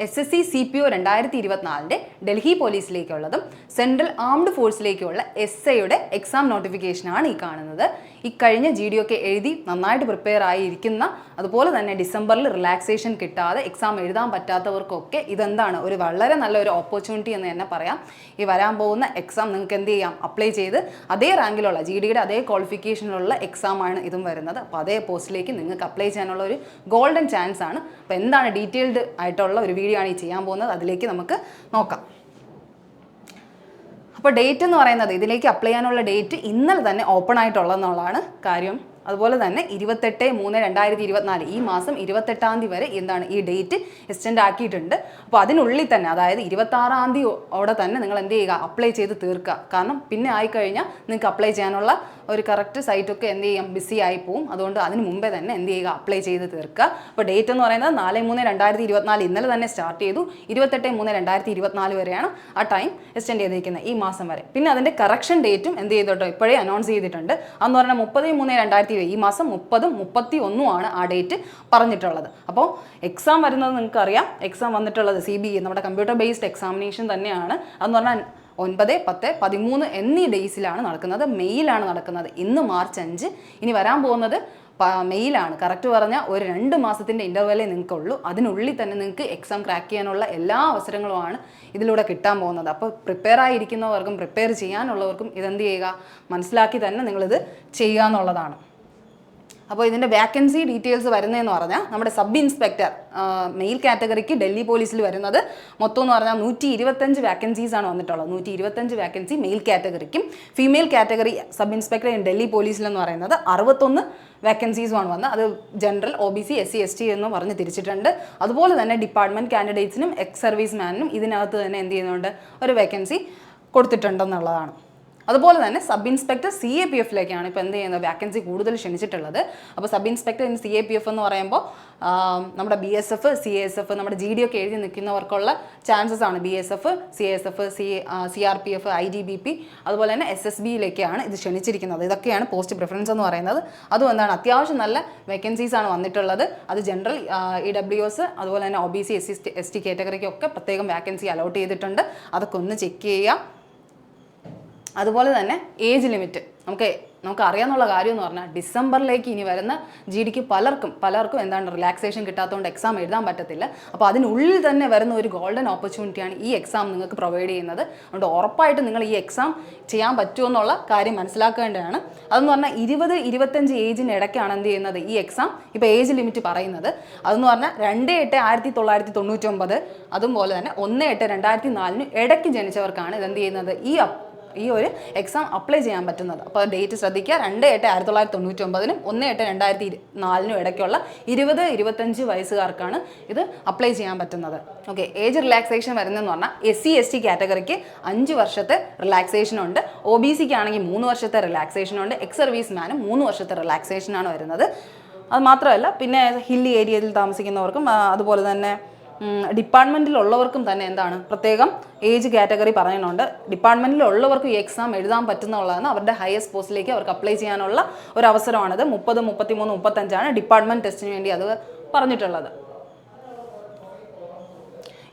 SSC CPO 2024 Delhi പോലീസിലേക്കുള്ളതും central armed ഫോഴ്സിലേക്കുള്ള SIയുടെ എക്സാം നോട്ടിഫിക്കേഷനാണ് ഈ കാണുന്നത്. ഈ കഴിഞ്ഞ GD ഒക്കെ എഴുതി നന്നായിട്ട് പ്രിപ്പയർ ആയിരിക്കുന്ന, അതുപോലെ തന്നെ ഡിസംബറിൽ റിലാക്സേഷൻ കിട്ടാതെ എക്സാം എഴുതാൻ പറ്റാത്തവർക്കൊക്കെ ഇതെന്താണ് ഒരു വളരെ നല്ലൊരു ഓപ്പർച്യൂണിറ്റി എന്ന് തന്നെ പറയാം. ഈ വരാൻ പോകുന്ന എക്സാം നിങ്ങൾക്ക് എന്ത് ചെയ്യാം, അപ്ലൈ ചെയ്ത് അതേ റാങ്കിലുള്ള GDയുടെ അതേ ക്വാളിഫിക്കേഷനിലുള്ള എക്സാമാണ് ഇതും വരുന്നത്. അപ്പോൾ അതേ പോസ്റ്റിലേക്ക് നിങ്ങൾക്ക് അപ്ലൈ ചെയ്യാനുള്ള ഒരു ഗോൾഡൻ ചാൻസ് ആണ്. അപ്പോൾ എന്താണ് ഡീറ്റെയിൽഡ് ആയിട്ടുള്ള ഒരു വീഡിയോ ആണ് ഈ ചെയ്യാൻ പോകുന്നത്, അതിലേക്ക് നമുക്ക് നോക്കാം. അപ്പോൾ ഡേറ്റ് എന്ന് പറയുന്നത്, ഇതിലേക്ക് അപ്ലൈ ചെയ്യാനുള്ള ഡേറ്റ് ഇന്നലെ തന്നെ ഓപ്പൺ ആയിട്ടുള്ളതെന്നുള്ളതാണ് കാര്യം. അതുപോലെ തന്നെ 28/3/2024 ഈ മാസം 28-ാം തീയതി വരെ എന്താണ് ഈ ഡേറ്റ് എക്സ്റ്റെൻഡ് ആക്കിയിട്ടുണ്ട്. അപ്പോൾ അതിനുള്ളിൽ തന്നെ, അതായത് 26-ാം തീയതിയോടെ തന്നെ നിങ്ങൾ എന്ത് ചെയ്യുക, അപ്ലൈ ചെയ്ത് തീർക്കുക. കാരണം പിന്നെ ആയിക്കഴിഞ്ഞാൽ നിങ്ങൾക്ക് അപ്ലൈ ചെയ്യാനുള്ള ഒരു കറക്റ്റ് സൈറ്റൊക്കെ എന്ത് ചെയ്യും, ബിസി ആയി പോവും. അതുകൊണ്ട് അതിന് മുമ്പേ തന്നെ എന്ത് ചെയ്യുക, അപ്ലൈ ചെയ്ത് തീർക്കുക. അപ്പോൾ ഡേറ്റ് എന്ന് പറയുന്നത് 4/3/2024 ഇന്നലെ തന്നെ സ്റ്റാർട്ട് ചെയ്തു. 28/3/2024 വരെയാണ് ആ ടൈം എക്സ്റ്റെൻഡ് ചെയ്തിരിക്കുന്നത്, ഈ മാസം വരെ. പിന്നെ അതിൻ്റെ കറക്ഷൻ ഡേറ്റും എന്ത് ചെയ്തോട്ടോ ഇപ്പോഴേ അനൗൺസ് ചെയ്തിട്ടുണ്ട്. അതെന്ന് പറഞ്ഞാൽ 30/3/2024 ഈ മാസം 30-ഉം 31-ഉമാണ് ആ ഡേറ്റ് പറഞ്ഞിട്ടുള്ളത്. അപ്പോൾ എക്സാം വരുന്നത് നിങ്ങൾക്കറിയാം, എക്സാം വന്നിട്ടുള്ളത് CBE നമ്മുടെ കമ്പ്യൂട്ടർ ബേസ്ഡ് എക്സാമിനേഷൻ തന്നെയാണ്. അതെന്ന് പറഞ്ഞാൽ 9, 10, 13 എന്നീ ഡേയ്സിലാണ് നടക്കുന്നത്. മെയിലാണ് നടക്കുന്നത്. ഇന്ന് March 5, ഇനി വരാൻ പോകുന്നത് മെയിലാണ്. കറക്റ്റ് പറഞ്ഞാൽ ഒരു 2 മാസത്തിൻ്റെ ഇൻ്റർവെല്ലേ നിങ്ങൾക്കുള്ളൂ. അതിനുള്ളിൽ തന്നെ നിങ്ങൾക്ക് എക്സാം ക്രാക്ക് ചെയ്യാനുള്ള എല്ലാ അവസരങ്ങളുമാണ് ഇതിലൂടെ കിട്ടാൻ പോകുന്നത്. അപ്പോൾ പ്രിപ്പയർ ആയിരിക്കുന്നവർക്കും പ്രിപ്പയർ ചെയ്യാനുള്ളവർക്കും ഇതെന്ത് ചെയ്യുക, മനസ്സിലാക്കി തന്നെ നിങ്ങളിത് ചെയ്യുക എന്നുള്ളതാണ്. അപ്പോൾ ഇതിൻ്റെ വാക്കൻസി ഡീറ്റെയിൽസ് വരുന്നതെന്ന് പറഞ്ഞാൽ നമ്മുടെ സബ് ഇൻസ്പെക്ടർ മെയിൽ കാറ്റഗറിക്ക് ഡൽഹി പോലീസിൽ വരുന്നത് മൊത്തം എന്ന് പറഞ്ഞാൽ 125 വാക്കൻസീസാണ് വന്നിട്ടുള്ളത്. 125 വാക്കൻസി മെയിൽ കാറ്റഗറിക്കും. Female category sub inspector Delhi പോലീസിലെന്ന് പറയുന്നത് 61 വാക്കൻസീസുമാണ് വന്നത്. അത് ജനറൽ, OBC, SC, ST എന്ന് പറഞ്ഞ് തിരിച്ചിട്ടുണ്ട്. അതുപോലെ തന്നെ ഡിപ്പാർട്ട്മെൻറ്റ് കാൻഡിഡേറ്റ്സിനും എക്സ് സർവീസ് മാനിനും ഇതിനകത്ത് തന്നെ എന്ത് ചെയ്യുന്നുണ്ട്, ഒരു വേക്കൻസി കൊടുത്തിട്ടുണ്ടെന്നുള്ളതാണ്. അതുപോലെ തന്നെ സബ് ഇൻസ്പെക്ടർ CAPFിലേക്കാണ് ഇപ്പോൾ എന്ത് ചെയ്യുന്നത്, വാക്കൻസി കൂടുതൽ ക്ഷണിച്ചിട്ടുള്ളത്. അപ്പോൾ സബ് ഇൻസ്പെക്ടർ CAPF എന്ന് പറയുമ്പോൾ നമ്മുടെ BSF, CASF, നമ്മുടെ GD ഒക്കെ എഴുതി നിൽക്കുന്നവർക്കുള്ള ചാൻസസ് ആണ്. BSF, CASF, CRPF, ITBP, അതുപോലെ തന്നെ SSBയിലേക്കാണ് ഇത് ക്ഷണിച്ചിരിക്കുന്നത്. ഇതൊക്കെയാണ് പോസ്റ്റ് പ്രിഫറൻസ് എന്ന് പറയുന്നത്. അതും എന്താണ്, അത്യാവശ്യം നല്ല വേക്കൻസീസ് ആണ് വന്നിട്ടുള്ളത്. അത് ജനറൽ, EWS, അതുപോലെ തന്നെ OBC, SC കാറ്റഗറിക്കൊക്കെ പ്രത്യേകം വാക്കൻസി അലോട്ട് ചെയ്തിട്ടുണ്ട്. അതൊക്കെ ഒന്ന് ചെക്ക് ചെയ്യുക. അതുപോലെ തന്നെ ഏജ് ലിമിറ്റ് നമുക്ക് അറിയാമെന്നുള്ള കാര്യം എന്ന് പറഞ്ഞാൽ, ഡിസംബറിലേക്ക് ഇനി വരുന്ന GDക്ക് പലർക്കും എന്താണ് റിലാക്സേഷൻ കിട്ടാത്തതുകൊണ്ട് എക്സാം എഴുതാൻ പറ്റത്തില്ല. അപ്പോൾ അതിനുള്ളിൽ തന്നെ വരുന്ന ഒരു ഗോൾഡൻ ഓപ്പർച്യൂണിറ്റിയാണ് ഈ എക്സാം നിങ്ങൾക്ക് പ്രൊവൈഡ് ചെയ്യുന്നത്. അതുകൊണ്ട് ഉറപ്പായിട്ട് നിങ്ങൾ ഈ എക്സാം ചെയ്യാൻ പറ്റുമെന്നുള്ള കാര്യം മനസ്സിലാക്കേണ്ടതാണ്. അതെന്ന് പറഞ്ഞാൽ 20-25 ഏജിന് ഇടയ്ക്കാണ് എന്ത് ചെയ്യുന്നത് ഈ എക്സാം ഇപ്പോൾ ഏജ് ലിമിറ്റ് പറയുന്നത്. അതെന്ന് പറഞ്ഞാൽ 2/8/1999, അതുപോലെ തന്നെ 1/8/2004 ഇടയ്ക്ക് ജനിച്ചവർക്കാണ് ഇതെന്ത് ചെയ്യുന്നത്, ഈ ഒരു എക്സാം അപ്ലൈ ചെയ്യാൻ പറ്റുന്നത്. അപ്പോൾ ഡേറ്റ് ശ്രദ്ധിക്കുക, 2/8/1999-നും 1/8/2004 ഇടയ്ക്കുള്ള 20-25 വയസ്സുകാർക്കാണ് ഇത് അപ്ലൈ ചെയ്യാൻ പറ്റുന്നത്. ഓക്കെ, ഏജ് റിലാക്സേഷൻ വരുന്നതെന്ന് പറഞ്ഞാൽ SC, ST കാറ്റഗറിക്ക് 5 വർഷത്തെ റിലാക്സേഷൻ ഉണ്ട്. OBCക്ക് ആണെങ്കിൽ 3 വർഷത്തെ റിലാക്സേഷൻ ഉണ്ട്. എക്സ് സർവീസ് മാനും 3 വർഷത്തെ റിലാക്സേഷനാണ് വരുന്നത്. അത് മാത്രമല്ല, പിന്നെ ഹില്ലി ഏരിയയിൽ താമസിക്കുന്നവർക്കും അതുപോലെ തന്നെ ഡിപ്പാർട്ട്മെൻറ്റിലുള്ളവർക്കും തന്നെ എന്താണ് പ്രത്യേകം ഏജ് കാറ്റഗറി പറയുന്നുണ്ട്. ഡിപ്പാർട്ട്മെൻറ്റിലുള്ളവർക്ക് ഈ എക്സാം എഴുതാൻ പറ്റുന്നുള്ളതാണ്. അവരുടെ ഹയസ്റ്റ് പോസ്റ്റിലേക്ക് അവർക്ക് അപ്ലൈ ചെയ്യാനുള്ള ഒരു അവസരമാണിത്. 30, 33, 35 ഡിപ്പാർട്ട്മെൻറ്റ് ടെസ്റ്റിന് വേണ്ടി അത് പറഞ്ഞിട്ടുള്ളത്.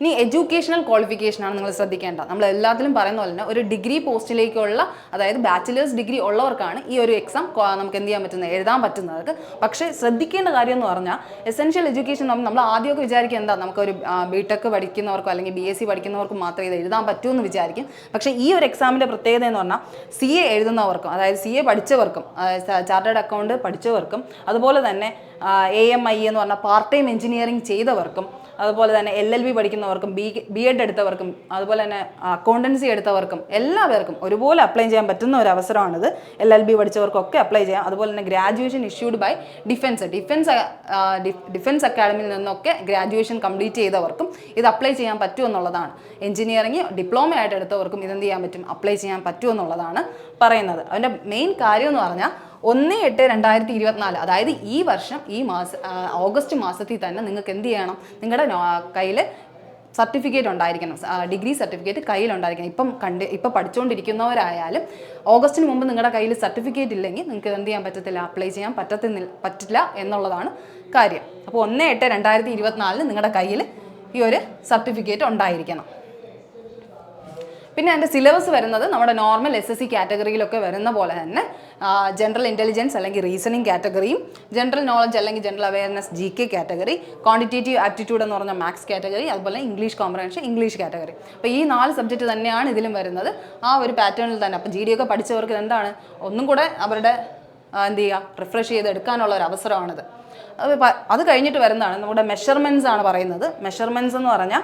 ഇനി എഡ്യൂക്കേഷണൽ ക്വാളിഫിക്കേഷനാണ് നിങ്ങൾ ശ്രദ്ധിക്കേണ്ടത്. നമ്മൾ എല്ലാത്തിലും പറയുന്ന പോലെ തന്നെ ഒരു ഡിഗ്രി പോസ്റ്റിലേക്കുള്ള, അതായത് ബാച്ചിലേഴ്സ് ഡിഗ്രി ഉള്ളവർക്കാണ് ഈ ഒരു എക്സാം നമുക്ക് എന്ത് ചെയ്യാൻ പറ്റുന്നത്, എഴുതാൻ പറ്റുന്നത്. പക്ഷേ ശ്രദ്ധിക്കേണ്ട കാര്യം എന്ന് പറഞ്ഞാൽ, എസെൻഷ്യൽ എഡ്യൂക്കേഷൻ നമ്മൾ ആദ്യമൊക്കെ വിചാരിക്കുക എന്താ, നമുക്കൊരു BTech പഠിക്കുന്നവർക്കോ അല്ലെങ്കിൽ BSc പഠിക്കുന്നവർക്കും മാത്രമേ ഇത് എഴുതാൻ പറ്റൂ എന്ന് വിചാരിക്കും. പക്ഷേ ഈ ഒരു എക്സാമിൻ്റെ പ്രത്യേകത എന്ന് പറഞ്ഞാൽ CA എഴുതുന്നവർക്കും, അതായത് CA പഠിച്ചവർക്കും, ചാർട്ടേഡ് അക്കൗണ്ട് പഠിച്ചവർക്കും, അതുപോലെ തന്നെ AMI എന്ന് പറഞ്ഞാൽ പാർട്ട് ടൈം എഞ്ചിനീയറിംഗ് ചെയ്തവർക്കും, അതുപോലെ തന്നെ LLB പഠിക്കുന്നവർക്കും, B.Ed എടുത്തവർക്കും, അതുപോലെ തന്നെ അക്കൗണ്ടൻസി എടുത്തവർക്കും എല്ലാവർക്കും ഒരുപോലെ അപ്ലൈ ചെയ്യാൻ പറ്റുന്ന ഒരു അവസരമാണിത്. LLB പഠിച്ചവർക്കൊക്കെ അപ്ലൈ ചെയ്യാം. അതുപോലെ തന്നെ ഗ്രാജുവേഷൻ ഇഷ്യൂഡ് ബൈ ഡിഫൻസ് അക്കാഡമിയിൽ നിന്നൊക്കെ ഗ്രാജുവേഷൻ കംപ്ലീറ്റ് ചെയ്തവർക്കും ഇത് അപ്ലൈ ചെയ്യാൻ പറ്റുമെന്നുള്ളതാണ്. എഞ്ചിനീയറിംഗ് ഡിപ്ലോമ ആയിട്ട് എടുത്തവർക്കും ഇതെന്ത് ചെയ്യാൻ പറ്റും, അപ്ലൈ ചെയ്യാൻ പറ്റുമെന്നുള്ളതാണ് പറയുന്നത്. അതിൻ്റെ മെയിൻ കാര്യം എന്ന് പറഞ്ഞാൽ 1/8/2024, അതായത് ഈ വർഷം ഓഗസ്റ്റ് മാസത്തിൽ തന്നെ നിങ്ങൾക്ക് എന്ത് ചെയ്യണം, നിങ്ങളുടെ കയ്യിൽ സർട്ടിഫിക്കറ്റ് ഉണ്ടായിരിക്കണം, ഡിഗ്രി സർട്ടിഫിക്കറ്റ് കയ്യിലുണ്ടായിരിക്കണം. ഇപ്പം പഠിച്ചുകൊണ്ടിരിക്കുന്നവരായാലും ഓഗസ്റ്റിന് മുമ്പ് നിങ്ങളുടെ കയ്യിൽ സർട്ടിഫിക്കറ്റ് ഇല്ലെങ്കിൽ നിങ്ങൾക്ക് എന്ത് ചെയ്യാൻ പറ്റത്തില്ല, അപ്ലൈ ചെയ്യാൻ പറ്റില്ല എന്നുള്ളതാണ് കാര്യം. അപ്പോൾ 1/8/2024 നിങ്ങളുടെ കയ്യിൽ ഈ ഒരു സർട്ടിഫിക്കറ്റ് ഉണ്ടായിരിക്കണം. പിന്നെ അതിൻ്റെ സിലബസ് വരുന്നത് നമ്മുടെ നോർമൽ SSC കാറ്റഗറിയിലൊക്കെ വരുന്ന പോലെ തന്നെ ജനറൽ ഇൻ്റലിജൻസ് അല്ലെങ്കിൽ റീസണിങ് കാറ്റഗറിയും, ജനറൽ നോളജ് അല്ലെങ്കിൽ general awareness GK category, quantitative aptitude എന്ന് പറഞ്ഞ മാത്സ് കാറ്റഗറി, അതുപോലെ ഇംഗ്ലീഷ് കോംപ്രഹെൻഷൻ ഇംഗ്ലീഷ് കാറ്റഗറി. അപ്പോൾ ഈ 4 സബ്ജക്റ്റ് തന്നെയാണ് ഇതിലും വരുന്നത്, ആ ഒരു പാറ്റേണിൽ തന്നെ. അപ്പോൾ GD ഒക്കെ പഠിച്ചവർക്ക് എന്താണ് ഒന്നും കൂടെ അവരുടെ എന്ത് ചെയ്യുക, റിഫ്രഷ് ചെയ്തെടുക്കാനുള്ള ഒരു അവസരമാണിത്. അത് കഴിഞ്ഞിട്ട് വരുന്നതാണ് നമ്മുടെ മെഷർമെൻറ്റ്സ് ആണ് പറയുന്നത്. മെഷർമെൻറ്റ്സ് എന്ന് പറഞ്ഞാൽ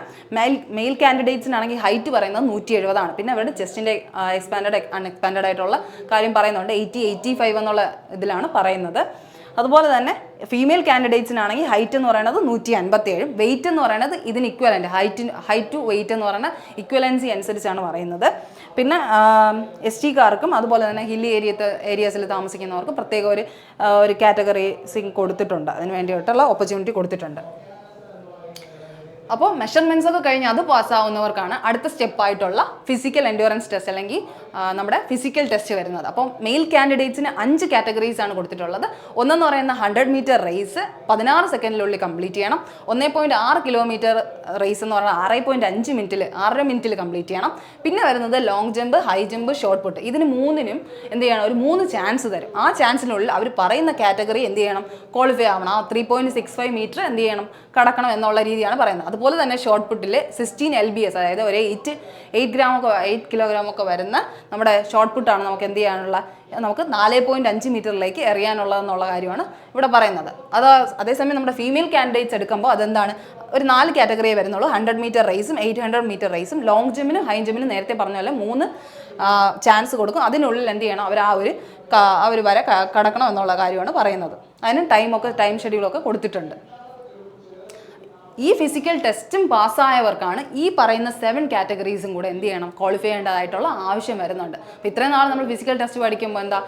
മെയിൽ കാൻഡിഡേറ്റ്സിനാണെങ്കിൽ ഹൈറ്റ് പറയുന്നത് 170 ആണ്. പിന്നെ അവരുടെ ചെസ്റ്റിൻ്റെ എക്സ്പാൻഡഡ് അൺഎക്സ്പാൻഡഡ് ആയിട്ടുള്ള കാര്യം പറയുന്നുണ്ട്. 80-85 എന്നുള്ള ഇതിലാണ് പറയുന്നത്. അതുപോലെ തന്നെ ഫീമെയിൽ കാൻഡിഡേറ്റ്സിനാണെങ്കിൽ ഹൈറ്റ് എന്ന് പറയുന്നത് 157, വെയിറ്റ് എന്ന് പറയുന്നത് ഇതിന് ഇക്വലൻ്റ്, ഹൈറ്റ് ടു വെയിറ്റ് എന്ന് പറയുന്ന ഇക്വലൻസി അനുസരിച്ചാണ് പറയുന്നത്. പിന്നെ ST-കാർക്കും അതുപോലെ തന്നെ ഹില്ലി ഏരിയാസിൽ താമസിക്കുന്നവർക്കും പ്രത്യേക ഒരു കാറ്റഗറൈസിങ് കൊടുത്തിട്ടുണ്ട്, അതിന് വേണ്ടിയിട്ടുള്ള ഓപ്പർച്യൂണിറ്റി കൊടുത്തിട്ടുണ്ട്. അപ്പോൾ മെഷർമെൻറ്റ്സ് ഒക്കെ കഴിഞ്ഞ് അത് പാസ്സാവുന്നവർക്കാണ് അടുത്ത സ്റ്റെപ്പായിട്ടുള്ള ഫിസിക്കൽ എൻഡ്യൂറൻസ് ടെസ്റ്റ് അല്ലെങ്കിൽ നമ്മുടെ ഫിസിക്കൽ ടെസ്റ്റ് വരുന്നത്. അപ്പോൾ മെയിൽ കാൻഡിഡേറ്റ്സിന് 5 കാറ്റഗറീസ് ആണ് കൊടുത്തിട്ടുള്ളത്. ഒന്നെന്ന് പറയുന്ന 100 മീറ്റർ റേസ് 16 സെക്കൻഡിനുള്ളിൽ കംപ്ലീറ്റ് ചെയ്യണം. 1.6 കിലോമീറ്റർ റേസ് എന്ന് പറഞ്ഞാൽ 6.5 മിനിറ്റിൽ കംപ്ലീറ്റ് ചെയ്യണം. പിന്നെ വരുന്നത് long jump, high jump, shot put. ഇതിന് മൂന്നിനും എന്ത് ചെയ്യണം, ഒരു 3 ചാൻസ് തരും. ആ ചാൻസിനുള്ളിൽ അവർ പറയുന്ന കാറ്റഗറി എന്ത് ചെയ്യണം, ക്വാളിഫൈ ആവണം. ആ 3.65 മീറ്റർ എന്ത് ചെയ്യണം, കടക്കണം എന്നുള്ള രീതിയാണ് പറയുന്നത്. അതുപോലെ തന്നെ ഷോർട്ട് പുട്ടിൽ 16 LBS, അതായത് ഒരു 8 കിലോഗ്രാം ഒക്കെ വരുന്ന നമ്മുടെ ഷോർട്ട് പുട്ടാണ് നമുക്ക് എന്ത് ചെയ്യാനുള്ള, നമുക്ക് 4.5 മീറ്ററിലേക്ക് എറിയാനുള്ളതെന്നുള്ള കാര്യമാണ് ഇവിടെ പറയുന്നത്. അതേസമയം നമ്മുടെ ഫീമെയിൽ കാൻഡിഡേറ്റ്സ് എടുക്കുമ്പോൾ അതെന്താണ്, ഒരു 4 കാറ്റഗറിയെ വരുന്നുള്ളൂ. 100 മീറ്റർ റേസും 800 മീറ്റർ റേസും. ലോങ് ജമ്പിനും ഹൈ ജമ്പിനും നേരത്തെ പറഞ്ഞ പോലെ 3 ചാൻസ് കൊടുക്കും. അതിനുള്ളിൽ എന്ത് ചെയ്യണം, അവർ ആ ഒരു വരെ കടക്കണം എന്നുള്ള കാര്യമാണ് പറയുന്നത്. അതിന് ടൈം ഷെഡ്യൂളൊക്കെ കൊടുത്തിട്ടുണ്ട്. ഈ ഫിസിക്കൽ ടെസ്റ്റും പാസ്സായവർക്കാണ് ഈ പറയുന്ന 7 കാറ്റഗറീസും കൂടെ എന്ത് ചെയ്യണം, ക്വാളിഫൈ ചെയ്യേണ്ടതായിട്ടുള്ള ആവശ്യം വരുന്നുണ്ട്. അപ്പോൾ ഇത്രയും നാൾ നമ്മൾ ഫിസിക്കൽ ടെസ്റ്റ് പഠിക്കുമ്പോൾ എന്താ,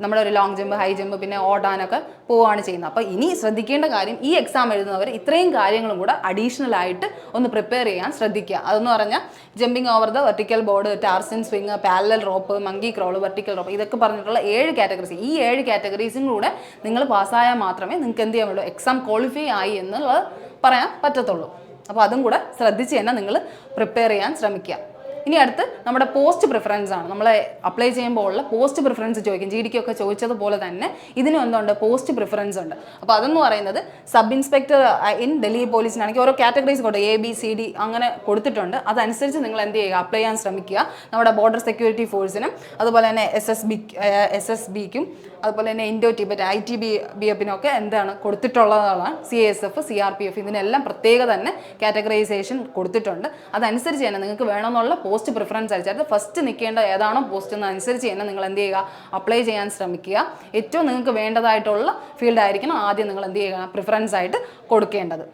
നമ്മുടെ ഒരു ലോങ് ജമ്പ്, ഹൈ ജമ്പ്, പിന്നെ ഓടാനൊക്കെ പോവുകയാണ് ചെയ്യുന്നത്. അപ്പോൾ ഇനി ശ്രദ്ധിക്കേണ്ട കാര്യം, ഈ എക്സാം എഴുതുന്നവർ ഇത്രയും കാര്യങ്ങളും കൂടെ അഡീഷണൽ ആയിട്ട് ഒന്ന് പ്രിപ്പയർ ചെയ്യാൻ ശ്രദ്ധിക്കുക. അതെന്ന് പറഞ്ഞാൽ jumping over the vertical board, Tarzan swing, parallel rope, monkey crawl, vertical rope, ഇതൊക്കെ പറഞ്ഞിട്ടുള്ള 7 കാറ്റഗറീസ്. ഈ 7 കാറ്റഗറീസും കൂടെ നിങ്ങൾ പാസ്സായാൽ മാത്രമേ നിങ്ങൾക്ക് എന്ത് ചെയ്യാൻ പറ്റുള്ളൂ, എക്സാം ക്വാളിഫൈ ആയി എന്നുള്ളത് പറയാൻ പറ്റത്തുള്ളൂ. അപ്പോൾ അതും കൂടെ ശ്രദ്ധിച്ച് തന്നെ നിങ്ങൾ പ്രിപ്പയർ ചെയ്യാൻ ശ്രമിക്കുക. ഇനി അടുത്ത് നമ്മുടെ പോസ്റ്റ് പ്രിഫറൻസ് ആണ്. നമ്മൾ അപ്ലൈ ചെയ്യുമ്പോൾ ഉള്ള പോസ്റ്റ് പ്രിഫറൻസ് ചോദിക്കും. GD ഒക്കെ ചോദിച്ചതുപോലെ തന്നെ ഇതിനും എന്തുണ്ട്, പോസ്റ്റ് പ്രിഫറൻസ് ഉണ്ട്. അപ്പോൾ അതെന്ന് പറയുന്നത് സബ് ഇൻസ്പെക്ടർ ഇൻ ഡൽഹി പോലീസിനാണെങ്കിൽ ഓരോ കാറ്റഗറീസ് കൊണ്ട് ABCD അങ്ങനെ കൊടുത്തിട്ടുണ്ട്. അതനുസരിച്ച് നിങ്ങൾ എന്ത് ചെയ്യുക, അപ്ലൈ ചെയ്യാൻ ശ്രമിക്കുക. നമ്മുടെ ബോർഡർ സെക്യൂരിറ്റി ഫോഴ്സിനും അതുപോലെ തന്നെ SSBക്കും അതുപോലെ തന്നെ ഇൻഡോ ടിബറ്റ് ITBF എന്താണ് കൊടുത്തിട്ടുള്ളതാണ്. CASF, CRPF ഇതിനെല്ലാം പ്രത്യേക തന്നെ കാറ്റഗറൈസേഷൻ കൊടുത്തിട്ടുണ്ട്. അതനുസരിച്ച് തന്നെ നിങ്ങൾക്ക് വേണമെന്നുള്ള പോസ്റ്റ് പ്രിഫറൻസ് അടിച്ചാൽ ഫസ്റ്റ് നിൽക്കേണ്ട ഏതാണോ പോസ്റ്റ് എന്നനുസരിച്ച് തന്നെ നിങ്ങൾ എന്ത് ചെയ്യുക, അപ്ലൈ ചെയ്യാൻ ശ്രമിക്കുക. ഏറ്റവും നിങ്ങൾക്ക് വേണ്ടതായിട്ടുള്ള ഫീൽഡ് ആയിരിക്കണം ആദ്യം നിങ്ങൾ എന്ത് ചെയ്യുക, പ്രിഫറൻസ് ആയിട്ട് കൊടുക്കേണ്ടത്.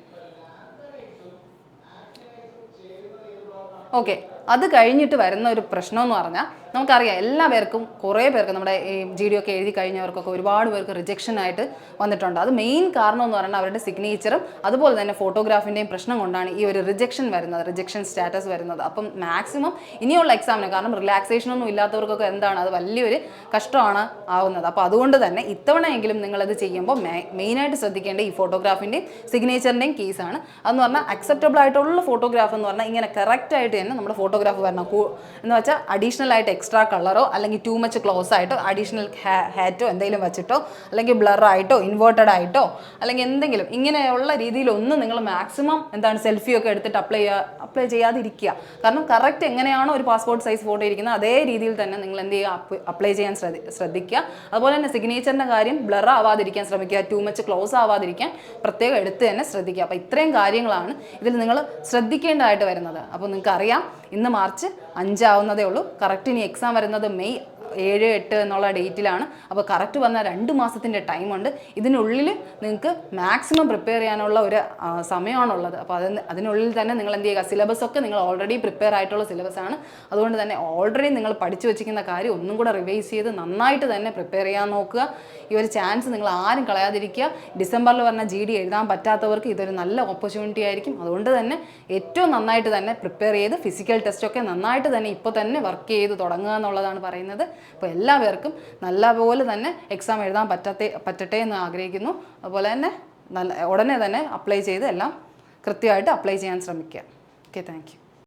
ഓക്കെ, അത് കഴിഞ്ഞിട്ട് വരുന്ന ഒരു പ്രശ്നം എന്ന് പറഞ്ഞാൽ നമുക്കറിയാം എല്ലാ പേർക്കും, കുറേ പേർക്ക് നമ്മുടെ ഈ GD ഒക്കെ എഴുതി കഴിഞ്ഞവർക്കൊക്കെ ഒരുപാട് പേർക്ക് റിജക്ഷൻ ആയിട്ട് വന്നിട്ടുണ്ട്. അത് മെയിൻ കാരണം എന്ന് പറഞ്ഞാൽ അവരുടെ സിഗ്നേച്ചറും അതുപോലെ തന്നെ ഫോട്ടോഗ്രാഫിൻ്റെയും പ്രശ്നം കൊണ്ടാണ് ഈ ഒരു റിജക്ഷൻ സ്റ്റാറ്റസ് വരുന്നത്. അപ്പം മാക്സിമം ഇനിയുള്ള എക്സാമിന്, കാരണം റിലാക്സേഷനൊന്നും ഇല്ലാത്തവർക്കൊക്കെ എന്താണ് അത് വലിയൊരു കഷ്ടമാണ് ആവുന്നത്. അപ്പോൾ അതുകൊണ്ട് തന്നെ ഇത്തവണയെങ്കിലും നിങ്ങളത് ചെയ്യുമ്പോൾ മെയിനായിട്ട് ശ്രദ്ധിക്കേണ്ട ഈ ഫോട്ടോഗ്രാഫിൻ്റെയും സിഗ്നേച്ചറിൻ്റെയും കേസാണ്. അതെന്ന് പറഞ്ഞാൽ അക്സെപ്റ്റബിൾ ആയിട്ടുള്ള ഫോട്ടോഗ്രാഫ് എന്ന് പറഞ്ഞാൽ ഇങ്ങനെ കറക്റ്റായിട്ട് തന്നെ നമ്മുടെ ഫോട്ടോഗ്രാഫ് വരണം. എന്ന് വെച്ചാൽ അഡീഷണൽ ആയിട്ട് എക്സ്ട്രാ കളറോ അല്ലെങ്കിൽ ടു മച്ച് ക്ലോസ് ആയിട്ടോ അഡീഷണൽ ഹാറ്റോ എന്തെങ്കിലും വെച്ചിട്ടോ അല്ലെങ്കിൽ ബ്ലറായിട്ടോ ഇൻവേർട്ടഡ് ആയിട്ടോ അല്ലെങ്കിൽ എന്തെങ്കിലും ഇങ്ങനെയുള്ള രീതിയിലൊന്നും നിങ്ങൾ മാക്സിമം എന്താണ് സെൽഫിയൊക്കെ എടുത്തിട്ട് അപ്ലൈ ചെയ്യാതിരിക്കുക. കാരണം കറക്റ്റ് എങ്ങനെയാണോ ഒരു പാസ്പോർട്ട് സൈസ് ഫോട്ടോ ഇരിക്കുന്നത് അതേ രീതിയിൽ തന്നെ നിങ്ങൾ എന്ത് ചെയ്യുക, അപ്ലൈ ചെയ്യാൻ ശ്രദ്ധിക്കുക. അതുപോലെ തന്നെ സിഗ്നേച്ചറിൻ്റെ കാര്യം ബ്ലർ ആവാതിരിക്കാൻ ശ്രമിക്കുക, ടു മച്ച് ക്ലോസ് ആവാതിരിക്കാൻ പ്രത്യേകം എടുത്ത് തന്നെ ശ്രദ്ധിക്കുക. അപ്പോൾ ഇത്രയും കാര്യങ്ങളാണ് ഇതിൽ നിങ്ങൾ ശ്രദ്ധിക്കേണ്ടതായിട്ട് വരുന്നത്. അപ്പോൾ നിങ്ങൾക്ക് അറിയാം ഇന്ന് മാർച്ച് 5 ആവുന്നതേ ഉള്ളൂ. കറക്റ്റ് ഇനി എക്സാം വരുന്നത് മെയ് 7-8 എന്നുള്ള ഡേറ്റിലാണ്. അപ്പോൾ കറക്റ്റ് വന്നാൽ 2 മാസത്തിൻ്റെ ടൈമുണ്ട്. ഇതിനുള്ളിൽ നിങ്ങൾക്ക് മാക്സിമം പ്രിപ്പയർ ചെയ്യാനുള്ള ഒരു സമയമാണുള്ളത്. അപ്പോൾ അതിനുള്ളിൽ തന്നെ നിങ്ങൾ എന്ത് ചെയ്യുക, സിലബസൊക്കെ നിങ്ങൾ ഓൾറെഡി പ്രിപ്പയർ ആയിട്ടുള്ള സിലബസാണ്. അതുകൊണ്ട് തന്നെ ഓൾറെഡി നിങ്ങൾ പഠിച്ചു വെച്ചിരിക്കുന്ന കാര്യം ഒന്നും കൂടെ റിവൈസ് ചെയ്ത് നന്നായിട്ട് തന്നെ പ്രിപ്പയർ ചെയ്യാൻ നോക്കുക. ഈ ഒരു ചാൻസ് നിങ്ങൾ ആരും കളയാതിരിക്കുക. ഡിസംബറിൽ പറഞ്ഞ GD എഴുതാൻ പറ്റാത്തവർക്ക് ഇതൊരു നല്ല ഓപ്പർച്യൂണിറ്റി ആയിരിക്കും. അതുകൊണ്ട് തന്നെ ഏറ്റവും നന്നായിട്ട് തന്നെ പ്രിപ്പയർ ചെയ്ത് ഫിസിക്കൽ ടെസ്റ്റൊക്കെ നന്നായിട്ട് തന്നെ ഇപ്പോൾ തന്നെ വർക്ക് ചെയ്ത് തുടങ്ങുക എന്നുള്ളതാണ് പറയുന്നത്. അപ്പോൾ എല്ലാവർക്കും നല്ലപോലെ തന്നെ എക്സാം എഴുതാൻ പറ്റട്ടെ എന്ന് ആഗ്രഹിക്കുന്നു. അതുപോലെ തന്നെ ഉടനെ തന്നെ അപ്ലൈ ചെയ്ത് എല്ലാം കൃത്യമായിട്ട് അപ്ലൈ ചെയ്യാൻ ശ്രമിക്കുക. Okay, thank you.